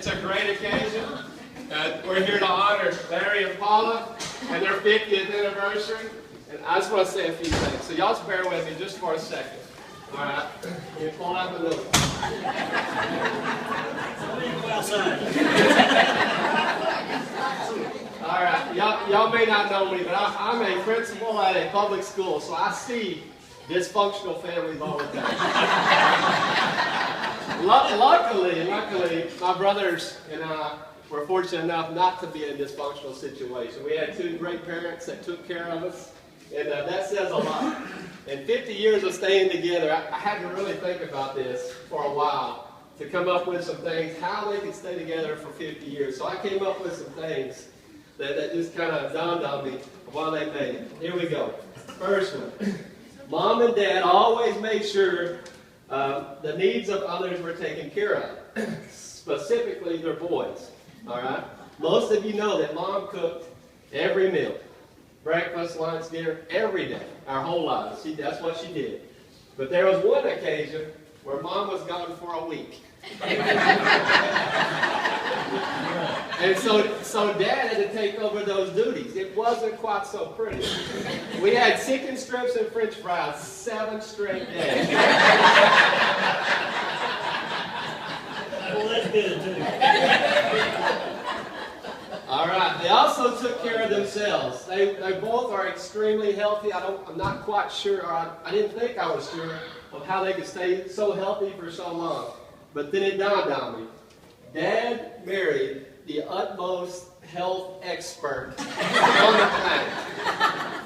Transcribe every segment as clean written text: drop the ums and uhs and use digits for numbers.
It's a great occasion. We're here to honor Larry and Paula and their 50th anniversary. And I just want to say a few things. So y'all just bear with me just for a second. All right. You pull out the note. All right. Y'all may not know me, but I'm a principal at a public school, so I see dysfunctional families all the time. Luckily, my brothers and I were fortunate enough not to be in a dysfunctional situation. We had two great parents that took care of us, and that says a lot. In 50 years of staying together, I had to really think about this for a while to come up with some things, how they could stay together for 50 years. So I came up with some things that just kind of dawned on me while they made it. Here we go. First one. Mom and Dad always made sure the needs of others were taken care of, specifically their boys. All right? Most of you know that Mom cooked every meal. Breakfast, lunch, dinner, every day, our whole lives. That's what she did. But there was one occasion where Mom was gone for a week. And so Dad had to take over those duties. It wasn't quite so pretty. We had chicken strips and French fries 7 straight days. Well, that's good too. All right. They also took care of themselves. They both are extremely healthy. I'm not quite sure, or I didn't think I was sure of how they could stay so healthy for so long. But then it dawned on me. Dad married the utmost health expert on the planet.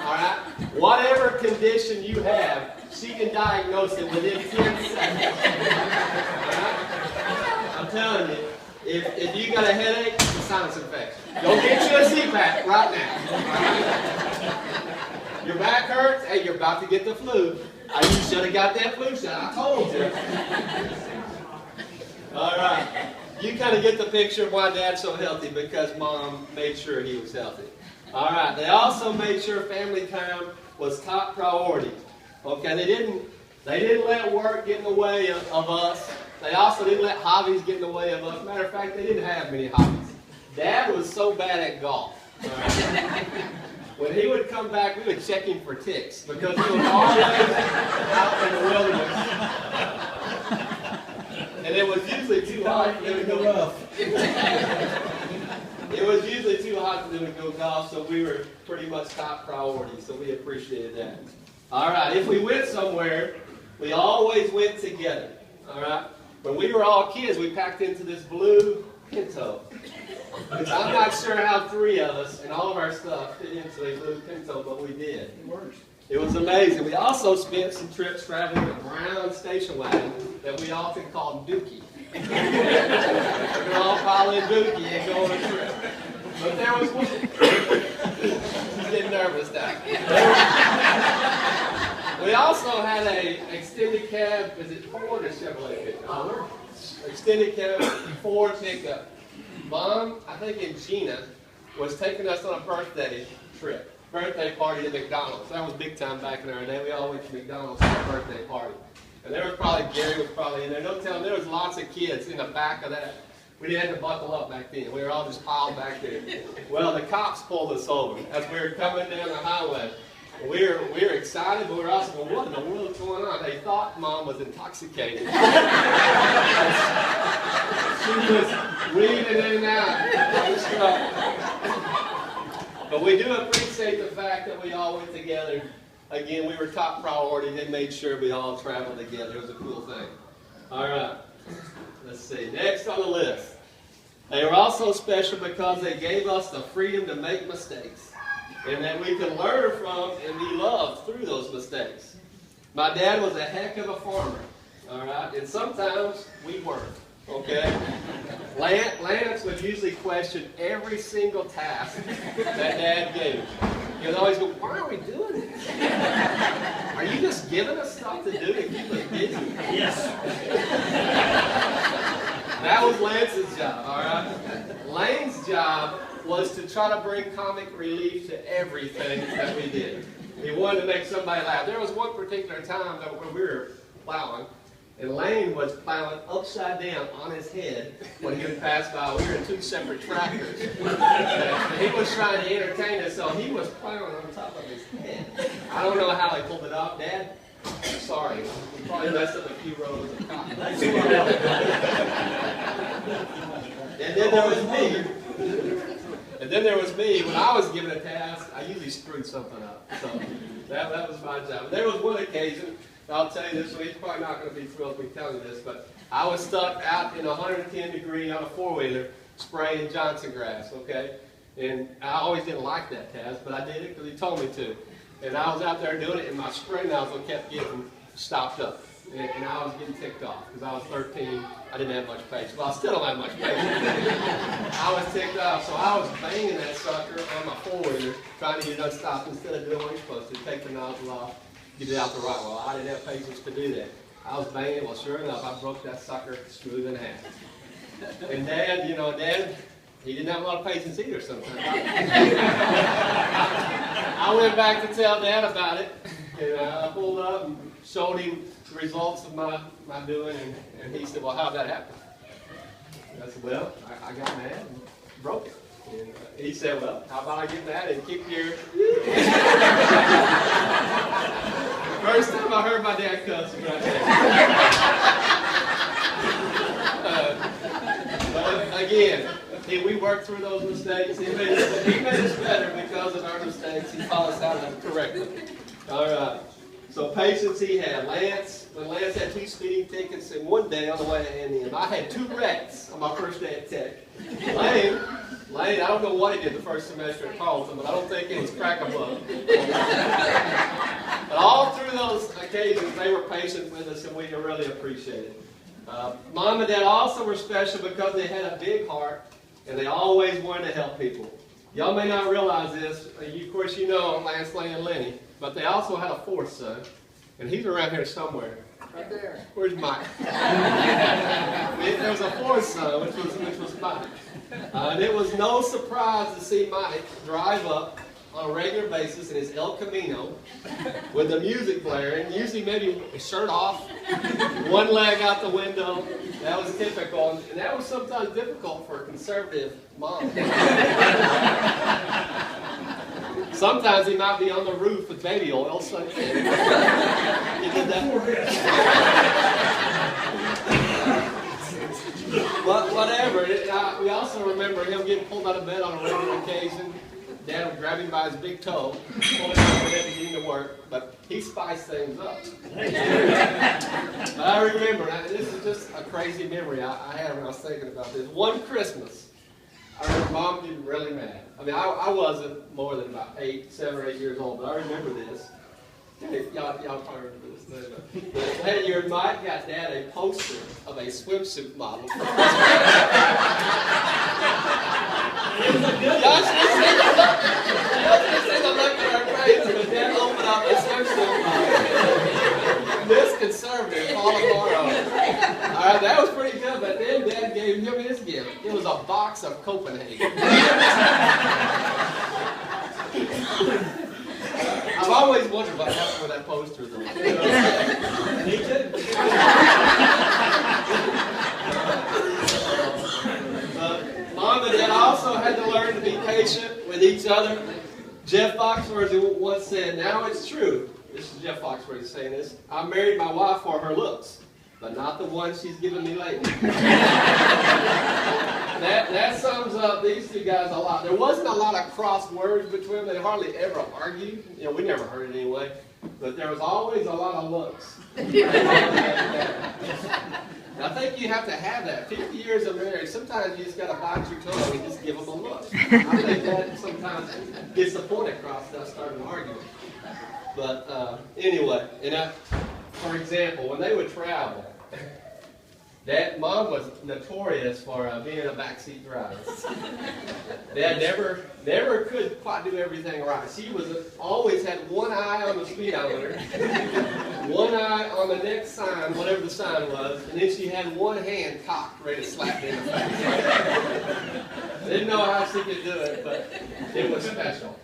All right? Whatever condition you have, she can diagnose it within 10 seconds. All right? I'm telling you, if you got a headache, it's a sinus infection. Go get you a CPAP right now. All right? Your back hurts, hey, you're about to get the flu. You should have got that flu shot. I told you. All right. You kind of get the picture of why Dad's so healthy, because Mom made sure he was healthy. All right. They also made sure family time was top priority. Okay. They didn't let work get in the way of us. They also didn't let hobbies get in the way of us. Matter of fact, they didn't have many hobbies. Dad was so bad at golf. All right? When he would come back, we would check him for ticks because he was always out in the wilderness. And it was usually too hot for him to go rough. It was usually too hot for them to go golf, so we were pretty much top priority, so we appreciated that. All right, if we went somewhere, we always went together. All right? When we were all kids, we packed into this blue Pinto. I'm not sure how 3 of us and all of our stuff fit into a blue Pinto, but we did. It was amazing. We also spent some trips traveling a brown station wagon that we often called Dookie. We'd all pile in Dookie and go on a trip. But there was one. He's getting nervous now. We also had an extended cab. Is it Ford or Chevrolet pickup? Extended cab Ford pickup. Mom, I think, and Gina was taking us on a birthday party at McDonald's. That was big time back in our day. We all went to McDonald's for a birthday party. And there was probably, Gary was probably in there. No telling, there was lots of kids in the back of that. We didn't have to buckle up back then. We were all just piled back there. Well, the cops pulled us over as we were coming down the highway. We were excited, but we were also going, what in the world is going on? They thought Mom was intoxicated. She was weaving in and out of the truck. But we do appreciate the fact that we all went together. Again, we were top priority. They made sure we all traveled together. It was a cool thing. All right. Let's see. Next on the list. They were also special because they gave us the freedom to make mistakes, and that we could learn from and be loved through those mistakes. My dad was a heck of a farmer, all right? And sometimes we weren't, okay? Lance would usually question every single task that Dad gave. He would always go, why are we doing this? Are you just giving us stuff to do to keep us busy? Yes. That was Lance's job, all right? Lane's job was to try to bring comic relief to everything that we did. He wanted to make somebody laugh. There was one particular time that when we were plowing, And Lane was plowing upside down on his head when he would pass by. We were in two separate tractors. He was trying to entertain us, so he was plowing on top of his head. I don't know how he pulled it off, Dad. Sorry, we probably messed up a few rows of cotton. And then there was me. And then there was me. When I was given a task, I usually screwed something up. So that was my job. There was one occasion, I'll tell you this, so he's probably not going to be thrilled with me telling you this, but I was stuck out in 110 degree on a four-wheeler spraying Johnson grass, okay? And I always didn't like that task, but I did it because he told me to. And I was out there doing it, and my spray nozzle kept getting stopped up. And I was getting ticked off because I was 13. I didn't have much patience. Well, I still don't have much patience. I was ticked off, so I was banging that sucker on my four-wheeler, trying to get it unstopped instead of doing what you're supposed to, take the nozzle off, get it out the right way. Well, I didn't have patience to do that. I was banging it. Well, sure enough, I broke that sucker smooth in half. And Dad, you know, Dad, he didn't have a lot of patience either sometimes. I went back to tell Dad about it, and I pulled up and showed him the results of my doing, and he said, well, how'd that happen? And I said, well, I got mad and broke it. And he said, well, how about I get mad and kick your... First time I heard my dad cuss was right there. But again, we worked through those mistakes. He made us better because of our mistakes. He taught us how to correct them. All right. So patience he had. When Lance had 2 speeding tickets in one day on the way to handing him. I had 2 wrecks on my first day at Tech. Lane, I don't know what he did the first semester at Carleton, but I don't think it was crack a bug. But all through those occasions, they were patient with us, and we really appreciate it. Mom and Dad also were special because they had a big heart, and they always wanted to help people. Y'all may not realize this. Of course, you know Lance, Lane, and Lenny. But they also had a 4th son, and he's around here somewhere. Right there. Where's Mike? There was a 4th son, which was Mike. And it was no surprise to see Mike drive up on a regular basis in his El Camino with the music player, and usually maybe a shirt off, one leg out the window. That was typical, and that was sometimes difficult for a conservative mom. Sometimes he might be on the roof with baby oil, so he did that. But whatever. We also remember him getting pulled out of bed on a regular occasion. Dad would grab him by his big toe, pull him out of bed to get him to work, but he spiced things up. But I remember, this is just a crazy memory I had when I was thinking about this. One Christmas, I remember Mom getting really mad. I mean, I wasn't more than about 7 or 8 years old, but I remember this. Y'all probably remember this. But that year, Mike got Dad a poster of a swimsuit model. It was a good Y'all should see the look at our face when Dad opened up a swimsuit model. This conservative, Morrow. All right, that was pretty good, but then Dad gave him this gift. It was a box of Copenhagen. I've always wondered what happened with that poster, though. Me too. Mom and Dad also had to learn to be patient with each other. Jeff Foxworthy once said, now it's true. This is Jeff Foxworthy saying this. I married my wife for her looks, but not the one she's given me lately. That sums up these 2 guys a lot. There wasn't a lot of cross words between them. They hardly ever argued. You know, we never heard it anyway. But there was always a lot of looks. I think you have to have that. 50 years of marriage, sometimes you just got to bite your tongue and just give them a look. I think that sometimes gets the point across that starting an argument. But anyway, for example, when they would travel, Mom was notorious for being a backseat driver. Dad never could quite do everything right. She always had one eye on the speedometer, one eye on the next sign, whatever the sign was, and then she had one hand cocked, ready to slap me in the face. I didn't know how she could do it, but it was special.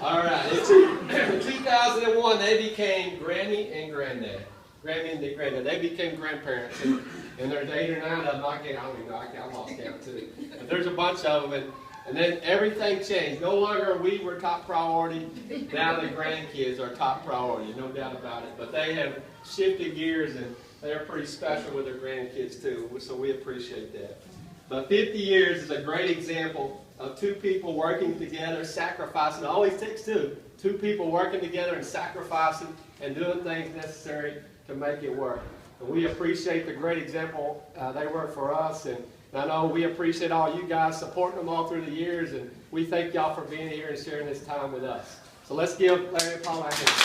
All right. In 2001, they became Granny and Granddad. Granny and Granddad. They became grandparents. And there's 8 or 9 of them. I don't even know. I lost count too. But there's a bunch of them. And then everything changed. No longer were top priority. Now the grandkids are top priority. No doubt about it. But they have shifted gears, and they're pretty special with their grandkids too. So we appreciate that. But 50 years is a great example of 2 people working together, sacrificing. It always takes 2. 2 people working together and sacrificing and doing things necessary to make it work. And we appreciate the great example they were for us. And I know we appreciate all you guys supporting them all through the years. And we thank y'all for being here and sharing this time with us. So let's give Larry and Paul a hand.